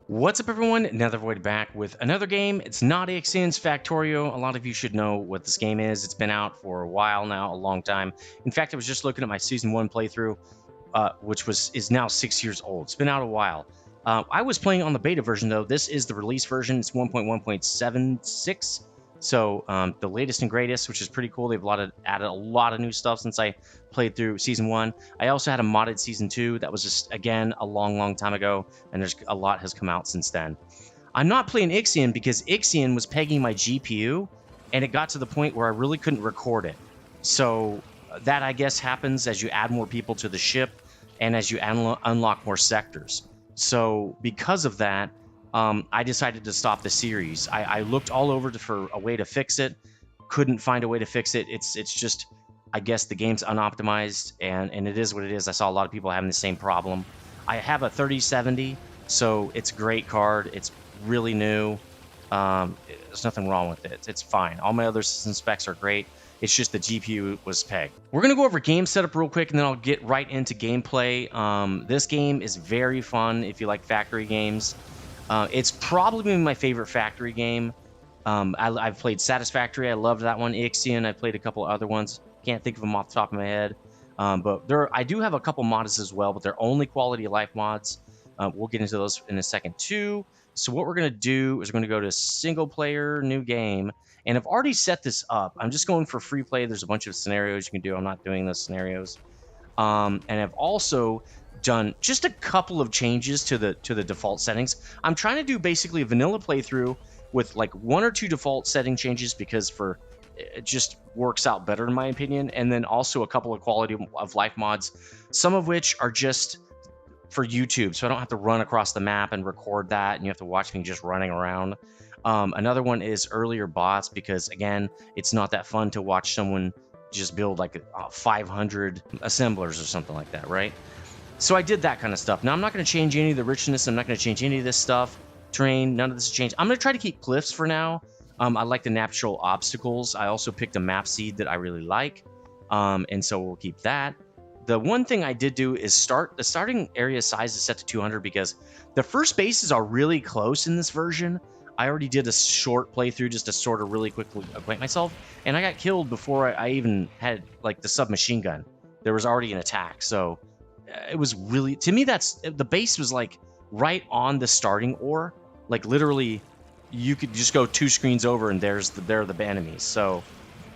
What's up, everyone? Nethervoid back with another game. It's not Ixian's Factorio. A lot of you should know what this game is. It's been out for a while now, a long time. In fact, I was just looking at my Season 1 playthrough, which is now 6 years old. It's been out a while. I was playing on the beta version, though. This is the release version. It's 1.1.76. So the latest and greatest, which is pretty cool. They've added a lot of new stuff since I played through Season 1. I also had a modded Season 2 that was just, again, a long time ago, and there's a lot has come out since then. I'm not playing Ixian because Ixian was pegging my GPU, and it got to the point where I really couldn't record it. So that, I guess, happens as you add more people to the ship and as you unlock more sectors. So because of that, I decided to stop the series. I looked all over for a way to fix it, couldn't find a way to fix it. It's just, I guess the game's unoptimized, and it is what it is. I saw a lot of people having the same problem. I have a 3070, so it's a great card. It's really new. There's nothing wrong with it. It's fine. All my other system specs are great. It's just the GPU was pegged. We're going to go over game setup real quick, and then I'll get right into gameplay. This game is very fun if you like factory games. It's probably my favorite factory game. I've played Satisfactory. I loved that one. Ixian. I played a couple other ones. Can't think of them off the top of my head. But I do have a couple mods as well, but they're only quality of life mods. We'll get into those in a second too. So what we're going to do is we're going to go to single player, new game. And I've already set this up. I'm just going for free play. There's a bunch of scenarios you can do. I'm not doing those scenarios. And I've also done just a couple of changes to the default settings. I'm trying to do basically a vanilla playthrough with like 1 or 2 default setting changes because it just works out better in my opinion, and then also a couple of quality of life mods, some of which are just for YouTube, so I don't have to run across the map and record that, and you have to watch me just running around. Another one is earlier bots because, again, it's not that fun to watch someone just build like 500 assemblers or something like that, right? So I did that kind of stuff. Now, I'm not going to change any of the richness. I'm not going to change any of this stuff. Terrain, none of this has changed. I'm going to try to keep cliffs for now. I like the natural obstacles. I also picked a map seed that I really like, and so we'll keep that. The one thing I did do is the starting area size is set to 200 because the first bases are really close in this version. I already did a short playthrough just to sort of really quickly acquaint myself, and I got killed before I even had like the submachine gun. There was already an attack, so it was really, to me, the base was like right on the starting ore, like literally you could just go 2 screens over and there are the enemies. So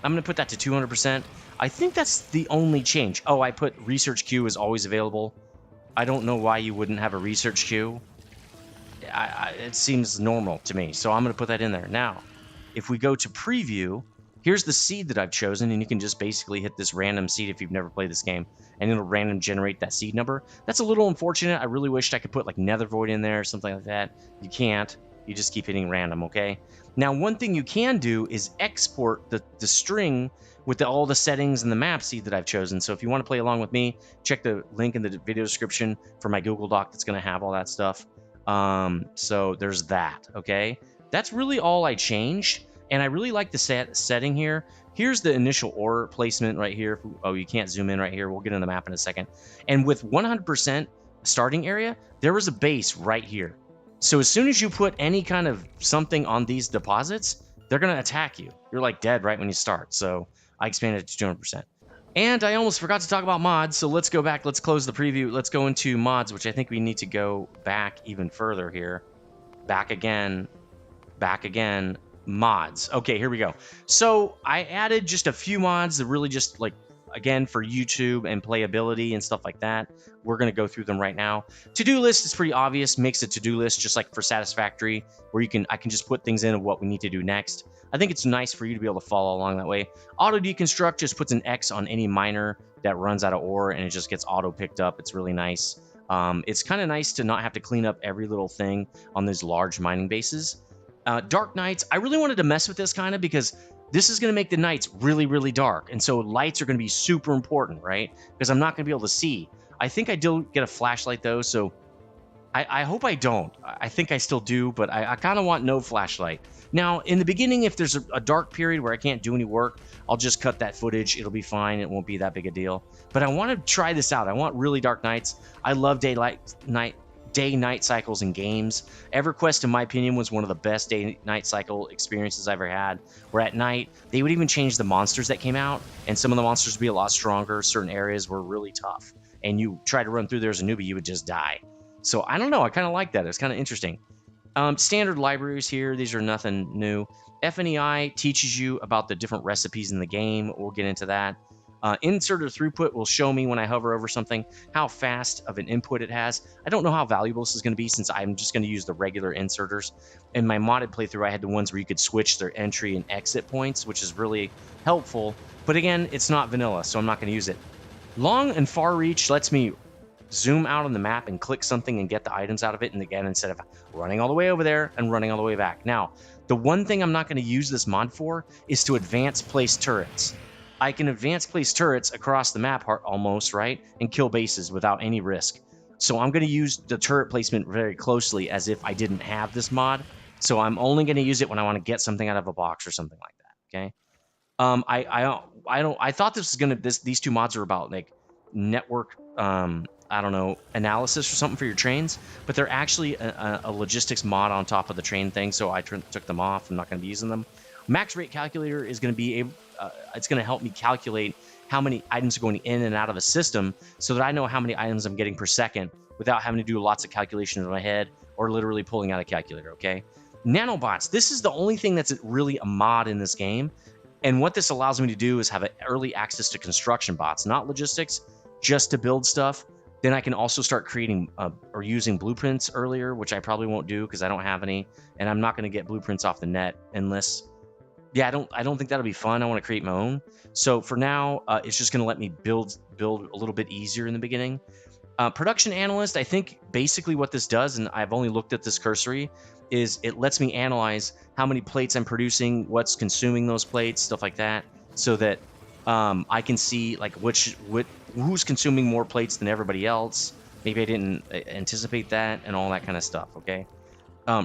I'm going to put that to 200%. I think that's the only change. Oh, I put research queue is always available. I don't know why you wouldn't have a research queue. It seems normal to me, so I'm going to put that in there. Now, if we go to preview, here's the seed that I've chosen, and you can just basically hit this random seed if you've never played this game, and it'll random generate that seed number. That's a little unfortunate. I really wished I could put like Nethervoid in there or something like that. You can't. You just keep hitting random, okay? Now, one thing you can do is export the string with all the settings and the map seed that I've chosen. So if you want to play along with me, check the link in the video description for my Google Doc that's going to have all that stuff. So there's that, okay? That's really all I changed, and I really like the setting here. Here's the initial ore placement right here. Oh, you can't zoom in right here. We'll get in the map in a second. And with 100% starting area, there was a base right here. So as soon as you put any kind of something on these deposits, they're going to attack you. You're like dead right when you start. So I expanded it to 200%. And I almost forgot to talk about mods, so let's go back. Let's close the preview. Let's go into mods, which I think we need to go back even further here. Back again. Mods. Okay, here we go. So I added just a few mods that really just like, again, for YouTube and playability and stuff like that. We're going to go through them right now. To-do list is pretty obvious. Makes a to-do list just like for Satisfactory, where I can just put things in of what we need to do next. I think it's nice for you to be able to follow along that way. Auto deconstruct just puts an X on any miner that runs out of ore, and it just gets auto picked up. It's really nice. It's kind of nice to not have to clean up every little thing on these large mining bases. Dark nights, I really wanted to mess with this kind of because this is going to make the nights really dark, and so lights are going to be super important, right? Because I'm not going to be able to see. I think I do get a flashlight though, so I hope I don't. I think I still do, but I kind of want no flashlight. Now, in the beginning, if there's a dark period where I can't do any work, I'll just cut that footage. It'll be fine. It won't be that big a deal. But I want to try this out. I want really dark nights. I love day-night cycles in games. EverQuest, in my opinion, was one of the best day-night cycle experiences I ever had, where at night, they would even change the monsters that came out, and some of the monsters would be a lot stronger. Certain areas were really tough, and you try to run through there as a newbie, you would just die. So I don't know, I kind of like that. It's kind of interesting. Standard libraries here, these are nothing new. FNEI teaches you about the different recipes in the game. We'll get into that. Inserter throughput will show me when I hover over something how fast of an input it has. I don't know how valuable this is going to be since I'm just going to use the regular inserters. In my modded playthrough, I had the ones where you could switch their entry and exit points, which is really helpful. But again, it's not vanilla, so I'm not going to use it. Long and far reach lets me zoom out on the map and click something and get the items out of it. And again, instead of running all the way over there and running all the way back. Now, the one thing I'm not going to use this mod for is to advance place turrets. I can advance place turrets across the map almost, right? And kill bases without any risk. So I'm going to use the turret placement very closely as if I didn't have this mod. So I'm only going to use it when I want to get something out of a box or something like that, okay? I thought this was going to, these two mods are about like network, I don't know, analysis or something for your trains, but they're actually a logistics mod on top of the train thing, so I took them off. I'm not going to be using them. Max rate calculator is going to be able, it's going to help me calculate how many items are going in and out of a system so that I know how many items I'm getting per second without having to do lots of calculations in my head or literally pulling out a calculator, okay? Nanobots, this is the only thing that's really a mod in this game. And what this allows me to do is have early access to construction bots, not logistics, just to build stuff. Then I can also start creating or using blueprints earlier, which I probably won't do because I don't have any, and I'm not going to get blueprints off the net unless, yeah, I don't think that'll be fun. I want to create my own. So for now, it's just going to let me build a little bit easier in the beginning. Production analyst, I think basically what this does, and I've only looked at this cursory, is it lets me analyze how many plates I'm producing, what's consuming those plates, stuff like that, so that I can see like who's consuming more plates than everybody else. Maybe I didn't anticipate that and all that kind of stuff, okay?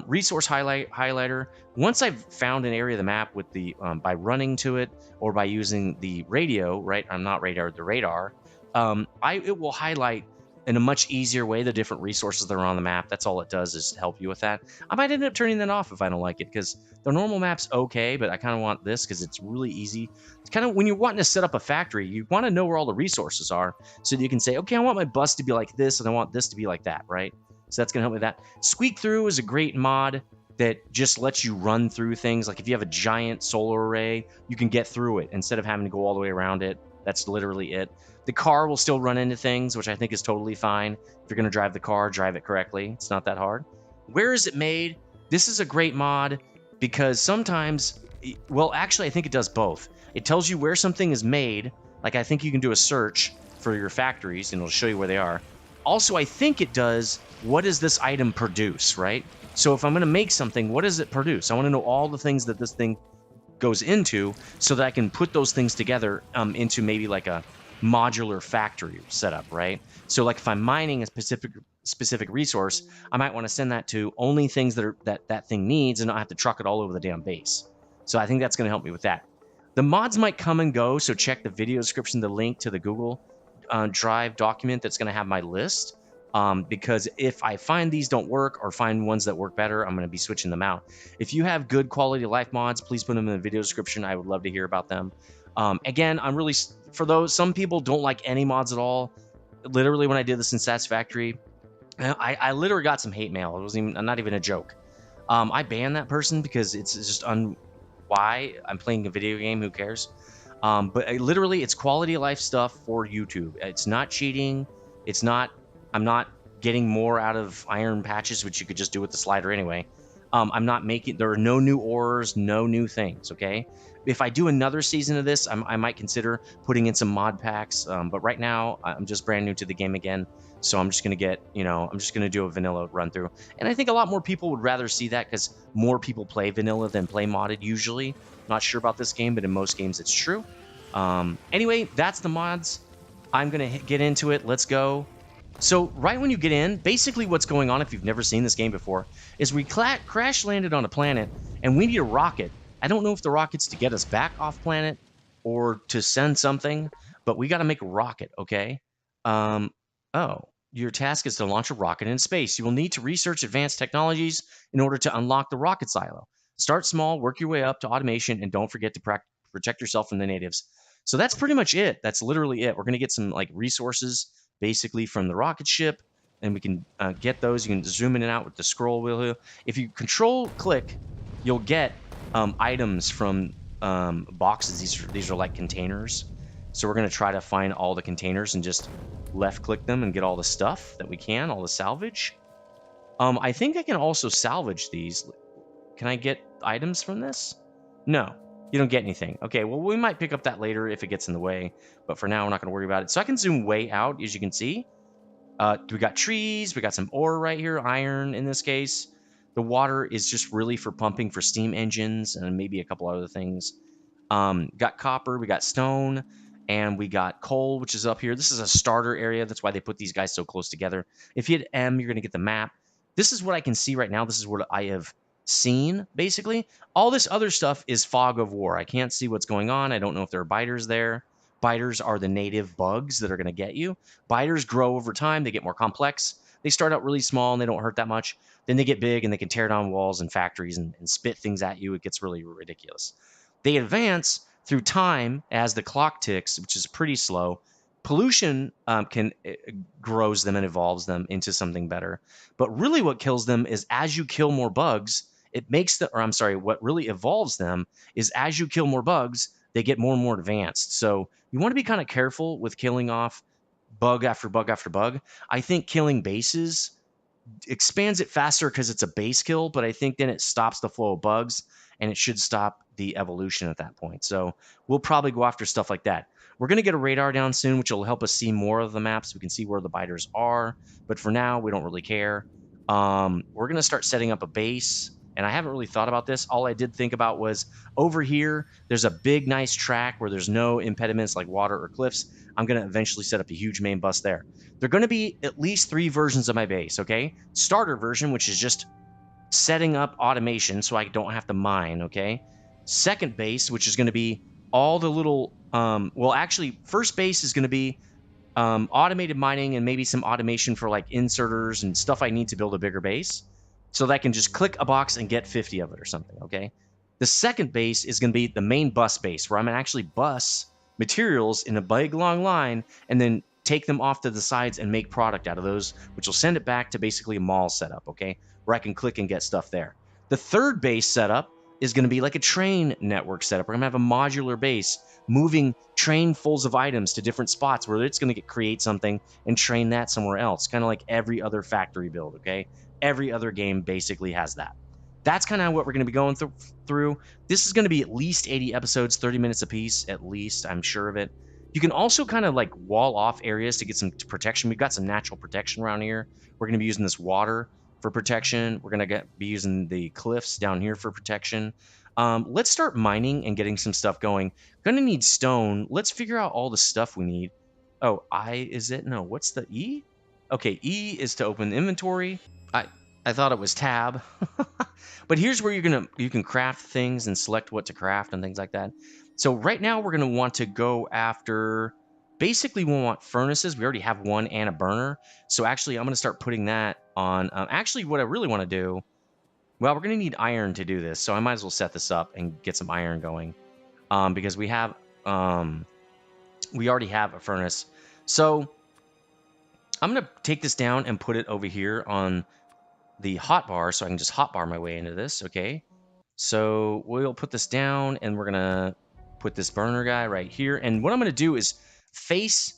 Resource highlighter. Once I've found an area of the map with the by running to it or by using the radio, right? I'm not radar, the radar. It will highlight in a much easier way the different resources that are on the map. That's all it does is help you with that. I might end up turning that off if I don't like it because the normal map's okay, but I kind of want this because it's really easy. It's kind of when you're wanting to set up a factory, you want to know where all the resources are so that you can say, okay, I want my bus to be like this and I want this to be like that, right? So that's going to help with that. Squeak Through is a great mod that just lets you run through things. Like if you have a giant solar array, you can get through it instead of having to go all the way around it. That's literally it. The car will still run into things, which I think is totally fine. If you're going to drive the car, drive it correctly. It's not that hard. Where is it made? This is a great mod because sometimes, well, actually, I think it does both. It tells you where something is made. Like I think you can do a search for your factories and it'll show you where they are. Also, I think it does, what does this item produce, right? So if I'm going to make something, what does it produce? I want to know all the things that this thing goes into so that I can put those things together into maybe like a modular factory setup, right? So like if I'm mining a specific resource, I might want to send that to only things that thing needs and not have to truck it all over the damn base. So I think that's going to help me with that. The mods might come and go, so check the video description, the link to the Google Drive document that's going to have my list. Because if I find these don't work or find ones that work better, I'm going to be switching them out. If you have good quality of life mods, please put them in the video description. I would love to hear about them. Again, I'm really, for those, some people don't like any mods at all. Literally, when I did this in Satisfactory, I literally got some hate mail. It wasn't even, not even a joke. I banned that person because it's just why I'm playing a video game. Who cares? But literally, it's quality of life stuff for YouTube. It's not cheating. It's not. I'm not getting more out of iron patches, which you could just do with the slider anyway. I'm not making. There are no new ores, no new things. Okay. If I do another season of this, I might consider putting in some mod packs. But right now, I'm just brand new to the game again. So I'm just going to get, I'm just going to do a vanilla run through. And I think a lot more people would rather see that because more people play vanilla than play modded usually. Not sure about this game, but in most games it's true. Anyway, that's the mods. I'm going to get into it. Let's go. So right when you get in, basically what's going on, if you've never seen this game before, is we crash landed on a planet and we need a rocket. I don't know if the rocket's to get us back off planet or to send something, but we got to make a rocket, okay? Oh, your task is to launch a rocket in space. You will need to research advanced technologies in order to unlock the rocket silo. Start small, work your way up to automation, and don't forget to protect yourself from the natives. So that's pretty much it. That's literally it. We're going to get some like resources basically from the rocket ship, and we can get those. You can zoom in and out with the scroll wheel here. If you control click, you'll get items from boxes. These are like containers. So we're going to try to find all the containers and just left click them and get all the stuff that we can, all the salvage. I think I can also salvage these. Can I get items from this? No, you don't get anything. Okay, well, we might pick up that later if it gets in the way, but for now, we're not going to worry about it. So I can zoom way out, as you can see. We got trees, we got some ore right here, iron in this case. The water is just really for pumping for steam engines and maybe a couple other things. Got copper, we got stone, and we got coal, which is up here. This is a starter area. That's why they put these guys so close together. If you hit M, you're going to get the map. This is what I can see right now. This is what I have seen, basically. All this other stuff is fog of war. I can't see what's going on. I don't know if there are biters there. Biters are the native bugs that are going to get you. Biters grow over time. They get more complex. They start out really small and they don't hurt that much. Then they get big and they can tear down walls and factories and spit things at you. It gets really ridiculous. They advance through time as the clock ticks, which is pretty slow. Pollution grows them and evolves them into something better. But really what kills them is as you kill more bugs, it makes the, or I'm sorry, what really evolves them is as you kill more bugs, they get more and more advanced. So you want to be kind of careful with killing off bug after bug after bug. I think killing bases expands it faster because it's a base kill, but I think then it stops the flow of bugs and it should stop the evolution at that point. So we'll probably go after stuff like that. We're going to get a radar down soon, which will help us see more of the maps. We can see where the biters are, but for now, we don't really care. We're going to start setting up a base, and I haven't really thought about this. All I did think about was over here, there's a big, nice track where there's no impediments like water or cliffs. I'm going to eventually set up a huge main bus there. There are going to be at least 3 versions of my base, okay? Starter version, which is just setting up automation so I don't have to mine, okay? Second base, which is going to be all the little, well, actually, first base is going to be automated mining and maybe some automation for like inserters and stuff I need to build a bigger base so that I can just click a box and get 50 of it or something, okay? The second base is going to be the main bus base where I'm going to actually bus materials in a big long line and then take them off to the sides and make product out of those, which will send it back to basically a mall setup, okay? Where I can click and get stuff there. The third base setup is going to be like a train network setup. We're going to have a modular base moving trainfuls of items to different spots where it's going to create something and train that somewhere else, kind of like every other factory build, okay? Every other game basically has that. That's kind of what we're going to be going through. This is going to be at least 80 episodes, 30 minutes a piece, at least. I'm sure of it. You can also kind of like wall off areas to get some protection. We've got some natural protection around here. We're going to be using this water for protection. We're going to be using the cliffs down here for protection. Let's start mining and getting some stuff going. Going to need stone. Let's figure out all the stuff we need. Oh, I is it? No, what's the E? Okay, E is to open the inventory. I thought it was tab. But here's where you can craft things and select what to craft and things like that. So right now we're going to want to go after, basically we want furnaces. We already have one and a burner. So actually I'm going to start putting that on. Actually what I really want to do, well, we're going to need iron to do this. So I might as well set this up and get some iron going because we already have a furnace. So I'm going to take this down and put it over here on the hotbar so I can just hotbar my way into this, okay? So we'll put this down and we're gonna put this burner guy right here. And what I'm gonna do is face,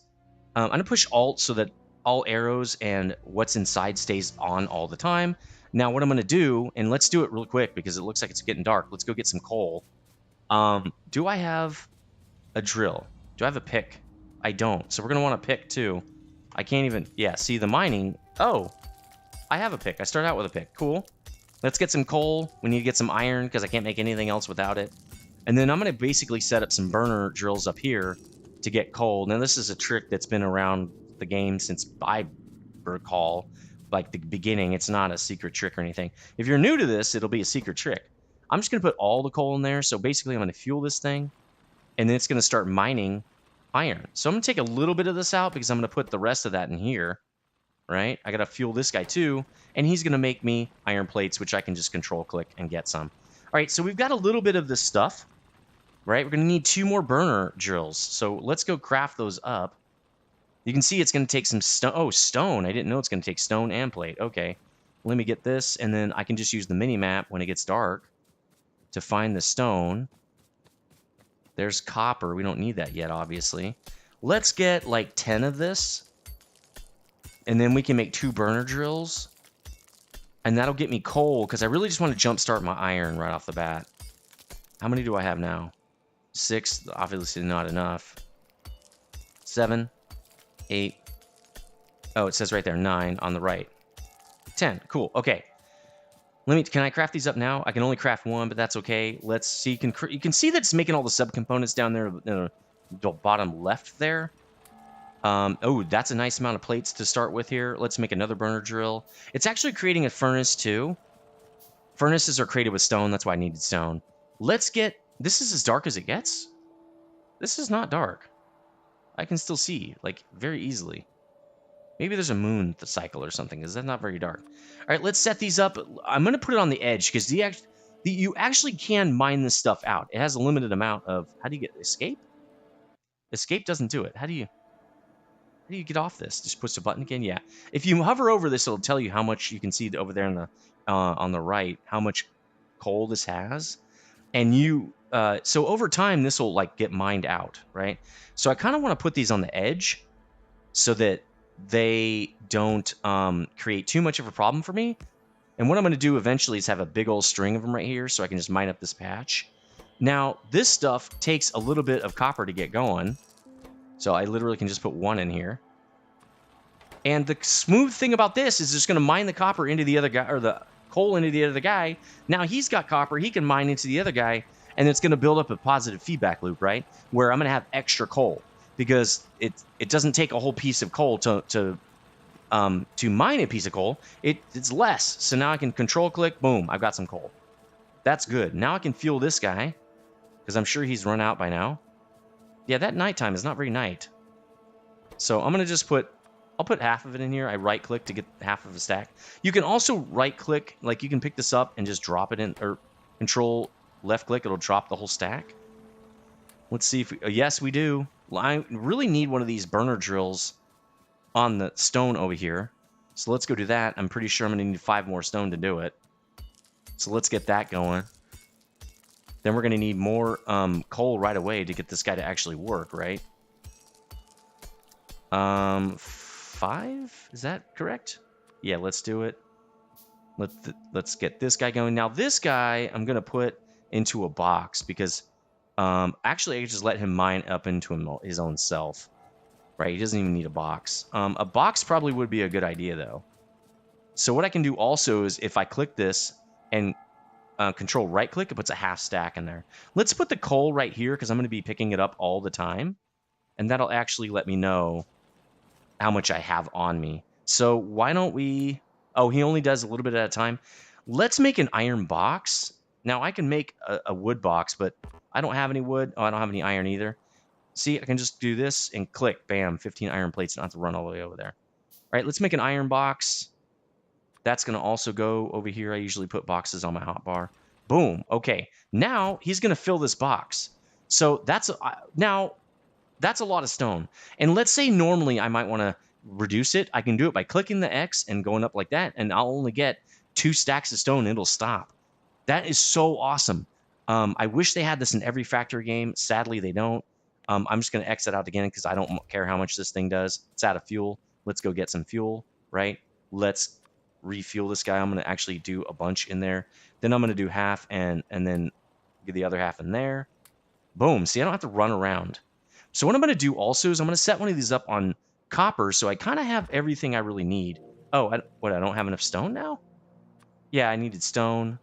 I'm gonna push Alt so that all arrows and what's inside stays on all the time. Now what I'm gonna do, and let's do it real quick because it looks like it's getting dark. Let's go get some coal. Do I have a drill? Do I have a pick? I don't. So we're gonna want a pick too. I can't even, yeah, see the mining. Oh, I have a pick. I start out with a pick. Cool. Let's get some coal. We need to get some iron because I can't make anything else without it. And then I'm going to basically set up some burner drills up here to get coal. Now, this is a trick that's been around the game since I recall, like the beginning. It's not a secret trick or anything. If you're new to this, it'll be a secret trick. I'm just going to put all the coal in there. So basically, I'm going to fuel this thing, and then it's going to start mining iron. So I'm going to take a little bit of this out because I'm going to put the rest of that in here. right? I got to fuel this guy too, and he's going to make me iron plates, which I can just control click and get some. All right, so we've got a little bit of this stuff, right? We're going to need 2 more burner drills. So let's go craft those up. You can see it's going to take some stone. Oh, stone. I didn't know it's going to take stone and plate. Okay. Let me get this, and then I can just use the mini-map when it gets dark to find the stone. There's copper. We don't need that yet, obviously. Let's get like 10 of this, and then we can make 2 burner drills. And that'll get me coal, because I really just want to jumpstart my iron right off the bat. How many do I have now? 6. Obviously not enough. 7. 8. Oh, it says right there 9 on the right. 10. Cool. Okay. Can I craft these up now? I can only craft 1, but that's okay. Let's see. You can see that it's making all the subcomponents down there in the bottom left there. Oh, that's a nice amount of plates to start with here. Let's make another burner drill. It's actually creating a furnace too. Furnaces are created with stone. That's why I needed stone. Let's get... This is as dark as it gets. This is not dark. I can still see, like, very easily. Maybe there's a moon cycle or something. Is that not very dark? All right, let's set these up. I'm going to put it on the edge because you actually can mine this stuff out. It has a limited amount of... How do you get... Escape? Escape doesn't do it. How do you get off this? Just push the button again? Yeah. If you hover over this, it'll tell you how much you can see over there in the, on the right, how much coal this has. And so over time, this will like get mined out, right? So I kind of want to put these on the edge so that they don't create too much of a problem for me. And what I'm going to do eventually is have a big old string of them right here so I can just mine up this patch. Now, this stuff takes a little bit of copper to get going. So I literally can just put 1 in here. And the smooth thing about this is it's going to mine the copper into the other guy, or the coal into the other guy. Now he's got copper, he can mine into the other guy, and it's going to build up a positive feedback loop, right? Where I'm going to have extra coal because it doesn't take a whole piece of coal to mine a piece of coal. It's less. So now I can control click, boom, I've got some coal. That's good. Now I can fuel this guy because I'm sure he's run out by now. Yeah, that nighttime is not very night. So I'm going to just I'll put half of it in here. I right click to get half of a stack. You can also right click, like you can pick this up and just drop it in, or control left click, it'll drop the whole stack. Let's see if yes, we do. I really need one of these burner drills on the stone over here. So let's go do that. I'm pretty sure I'm going to need 5 more stone to do it. So let's get that going. Then we're going to need more coal right away to get this guy to actually work, right? 5? Is that correct? Yeah, let's do it. Let's get this guy going. Now, this guy I'm going to put into a box because actually I can just let him mine up into his own self. Right? He doesn't even need a box. A box probably would be a good idea, though. So what I can do also is if I click this and... control right click, it puts a half stack in there. Let's put the coal right here because I'm going to be picking it up all the time. And that'll actually let me know how much I have on me. So why don't we... Oh, he only does a little bit at a time. Let's make an iron box. Now I can make a wood box, but I don't have any wood. Oh, I don't have any iron either. See, I can just do this and click. Bam, 15 iron plates. Don't have to run all the way over there. All right, let's make an iron box. That's going to also go over here. I usually put boxes on my hotbar. Boom. Okay. Now he's going to fill this box. So now that's a lot of stone. And let's say normally I might want to reduce it. I can do it by clicking the X and going up like that. And I'll only get 2 stacks of stone and it'll stop. That is so awesome. I wish they had this in every factory game. Sadly, they don't. I'm just going to exit out again because I don't care how much this thing does. It's out of fuel. Let's go get some fuel, right? Let's refuel this guy. I'm going to actually do a bunch in there. Then I'm going to do half and then get the other half in there. Boom. See, I don't have to run around. So what I'm going to do also is I'm going to set one of these up on copper so I kind of have everything I really need. Oh, I don't have enough stone now? Yeah, I needed stone.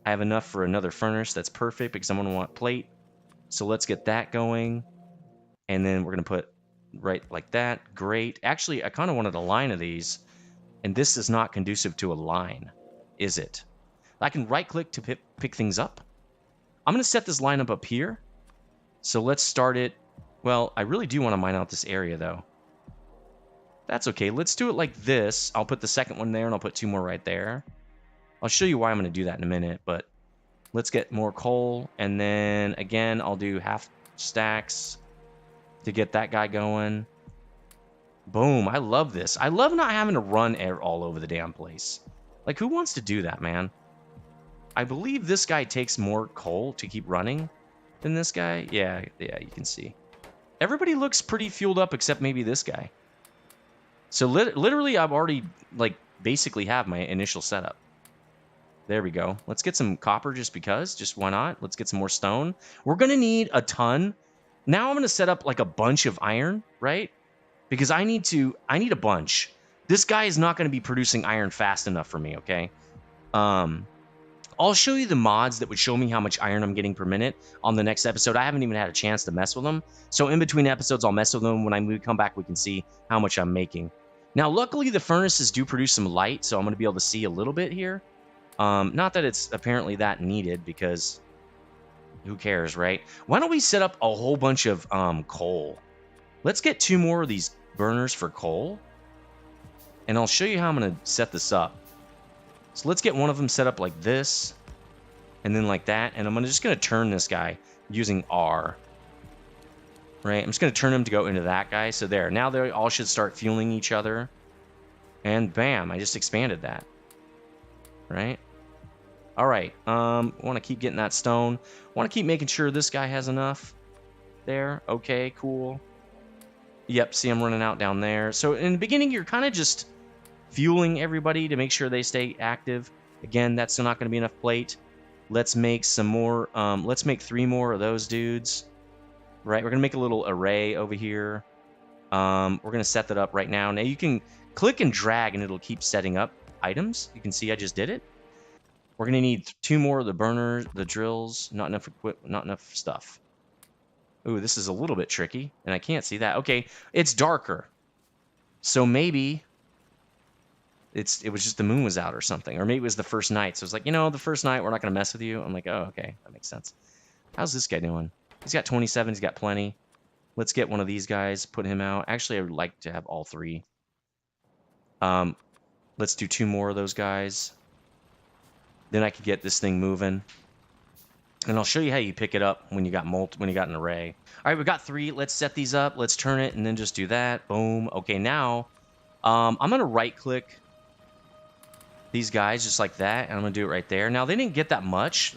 I have enough for another furnace. That's perfect because I'm going to want plate. So let's get that going. And then we're going to put right like that. Great. Actually, I kind of wanted a line of these. And this is not conducive to a line, is it? I can right-click to pick things up. I'm going to set this line up here. So let's start it. Well, I really do want to mine out this area, though. That's okay. Let's do it like this. I'll put the second one there, and I'll put 2 more right there. I'll show you why I'm going to do that in a minute, but let's get more coal. And then, again, I'll do half stacks to get that guy going. Boom. I love this. I love not having to run all over the damn place. Like, who wants to do that, man? I believe this guy takes more coal to keep running than this guy. Yeah, you can see. Everybody looks pretty fueled up except maybe this guy. So literally, I've already, like, basically have my initial setup. There we go. Let's get some copper just because. Just why not? Let's get some more stone. We're going to need a ton. Now I'm going to set up, like, a bunch of iron, right? Because I need a bunch. This guy is not going to be producing iron fast enough for me, okay? I'll show you the mods that would show me how much iron I'm getting per minute on the next episode. I haven't even had a chance to mess with them. So in between episodes, I'll mess with them. When we come back, we can see how much I'm making. Now, luckily, the furnaces do produce some light, so I'm going to be able to see a little bit here. Not that it's apparently that needed, because who cares, right? Why don't we set up a whole bunch of coal? Let's get 2 more of these burners for coal. And I'll show you how I'm going to set this up. So let's get one of them set up like this, and then like that, and I'm just going to turn this guy using R. Right, I'm just going to turn him to go into that guy. So there, now they all should start fueling each other. And bam, I just expanded that. Right? All right, want to keep getting that stone. Want to keep making sure this guy has enough. There, okay, cool. Yep, see I'm running out down there. So in the beginning, you're kind of just fueling everybody to make sure they stay active. Again, that's not going to be enough plate. Let's make some more. Let's make 3 more of those dudes. Right, we're going to make a little array over here. We're going to set that up right now. Now you can click and drag and it'll keep setting up items. You can see I just did it. We're going to need 2 more of the burners, the drills, not enough stuff. Ooh, this is a little bit tricky, and I can't see that. Okay, it's darker. So maybe it was just the moon was out or something. Or maybe it was the first night. So it's like, the first night, we're not going to mess with you. I'm like, oh, okay, that makes sense. How's this guy doing? He's got 27. He's got plenty. Let's get one of these guys, put him out. Actually, I would like to have all 3. Let's do 2 more of those guys. Then I could get this thing moving. And I'll show you how you pick it up when you got an array. All right, we've got 3. Let's set these up. Let's turn it and then just do that. Boom. Okay, now I'm going to right-click these guys just like that, and I'm going to do it right there. Now, they didn't get that much.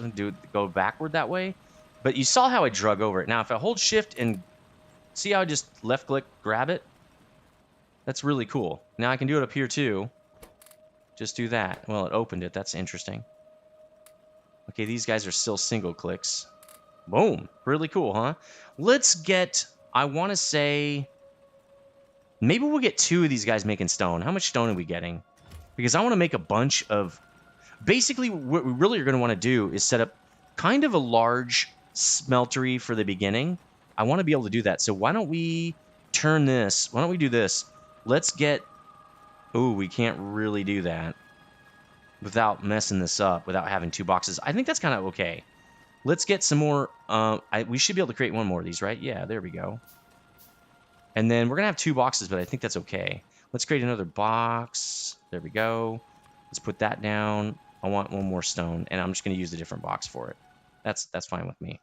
Go backward that way. But you saw how I drug over it. Now, if I hold shift and see how I just left-click, grab it? That's really cool. Now I can do it up here, too. Just do that. Well, it opened it. That's interesting. Okay, these guys are still single clicks. Boom. Really cool, huh? Let's get, I want to say, maybe we'll get 2 of these guys making stone. How much stone are we getting? Because I want to make a bunch of, basically what we really are going to want to do is set up kind of a large smeltery for the beginning. I want to be able to do that. So why don't we turn this, why don't we do this? Let's get, ooh, we can't really do that without messing this up, without having 2 boxes. I think that's kind of okay. Let's get some more. We should be able to create 1 more of these, right? Yeah, there we go. And then we're going to have 2 boxes, but I think that's okay. Let's create another box. There we go. Let's put that down. I want 1 more stone, and I'm just going to use a different box for it. That's fine with me.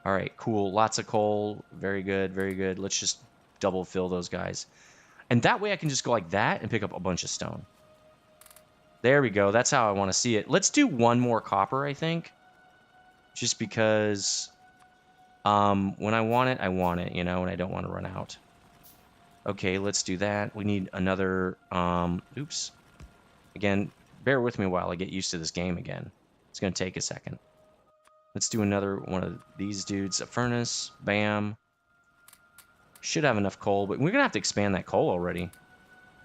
All right, cool. Lots of coal. Very good, very good. Let's just double fill those guys. And that way I can just go like that and pick up a bunch of stone. There we go. That's how I want to see it. Let's do 1 more copper, I think. Just because when I want it, and I don't want to run out. Okay, let's do that. We need another, oops. Again, bear with me while I get used to this game again. It's going to take a second. Let's do another one of these dudes. A furnace. Bam. Should have enough coal, but we're going to have to expand that coal already.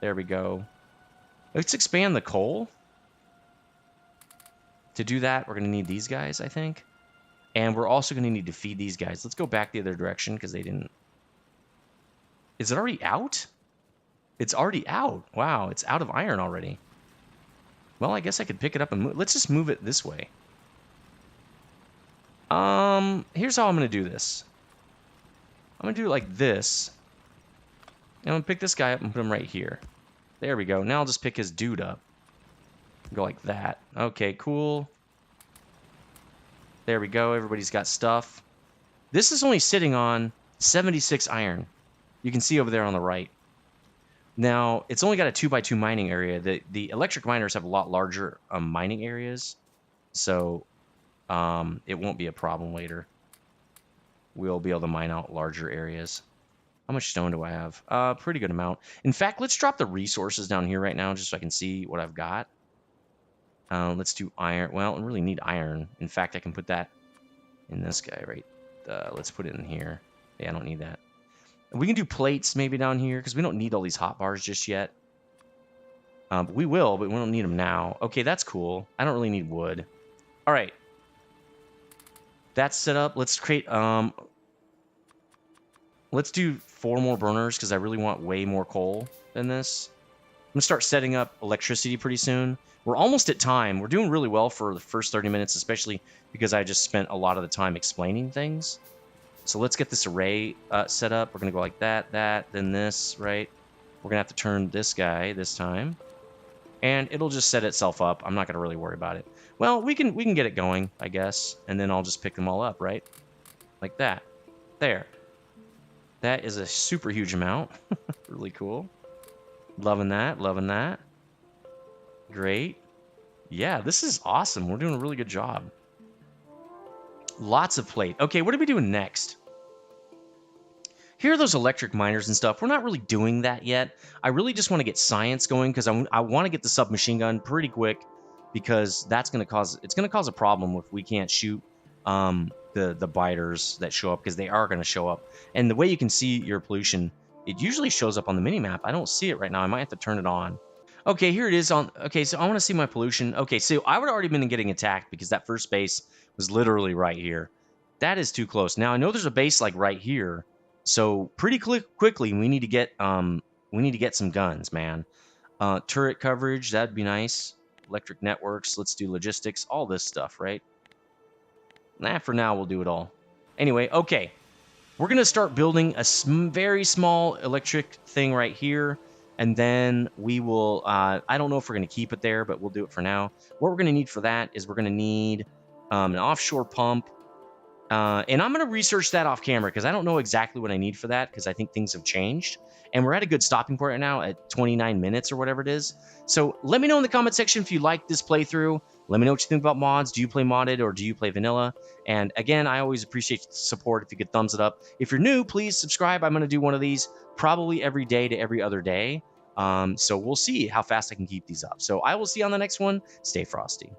There we go. Let's expand the coal. To do that, we're going to need these guys, I think. And we're also going to need to feed these guys. Let's go back the other direction because they didn't. Is it already out? It's already out. Wow, it's out of iron already. Well, I guess I could pick it up and move. Let's just move it this way. Here's how I'm going to do this. I'm going to do it like this. I'm gonna pick this guy up and put him right here. There we go. Now I'll just pick his dude up. Go like that. Okay, cool. There we go. Everybody's got stuff. This is only sitting on 76 iron. You can see over there on the right. Now, it's only got a 2x2 mining area. The electric miners have a lot larger mining areas, so it won't be a problem later. We'll be able to mine out larger areas. How much stone do I have? Pretty good amount. In fact, let's drop the resources down here right now just so I can see what I've got. Let's do iron. Well, I really need iron. In fact, I can put that in this guy, right? Let's put it in here. Yeah, I don't need that. We can do plates maybe down here because we don't need all these hot bars just yet. We will, but we don't need them now. Okay, that's cool. I don't really need wood. All right. That's set up. Let's create... let's do 4 more burners because I really want way more coal than this. I'm going to start setting up electricity pretty soon. We're almost at time. We're doing really well for the first 30 minutes, especially because I just spent a lot of the time explaining things. So let's get this array set up. We're going to go like that, then this, right? We're going to have to turn this guy this time. And it'll just set itself up. I'm not going to really worry about it. Well, we can get it going, I guess. And then I'll just pick them all up, right? Like that. There. That is a super huge amount. Really cool. Loving that, loving that. Great. Yeah, this is awesome. We're doing a really good job. Lots of plate. Okay, what are we doing next? Here are those electric miners and stuff. We're not really doing that yet. I really just want to get science going because I want to get the submachine gun pretty quick because that's going to cause a problem if we can't shoot the biters that show up because they are going to show up. And the way you can see your pollution, it usually shows up on the mini-map. I don't see it right now. I might have to turn it on. Okay, here it is on... Okay, so I want to see my pollution. Okay, so I would already been getting attacked because that first base was literally right here. That is too close. Now, I know there's a base, like, right here. So, pretty quickly, we need to get some guns, man. Turret coverage, that'd be nice. Electric networks, let's do logistics. All this stuff, right? Nah, for now, we'll do it all. Anyway, okay. We're going to start building a very small electric thing right here. And then we will, I don't know if we're going to keep it there, but we'll do it for now. What we're going to need for that is we're going to need an offshore pump. And I'm going to research that off camera because I don't know exactly what I need for that because I think things have changed. And we're at a good stopping point right now at 29 minutes or whatever it is. So let me know in the comment section if you like this playthrough. Let me know what you think about mods. Do you play modded or do you play vanilla? And again, I always appreciate the support if you could thumbs it up. If you're new, please subscribe. I'm going to do one of these probably every day to every other day. So we'll see how fast I can keep these up. So I will see you on the next one. Stay frosty.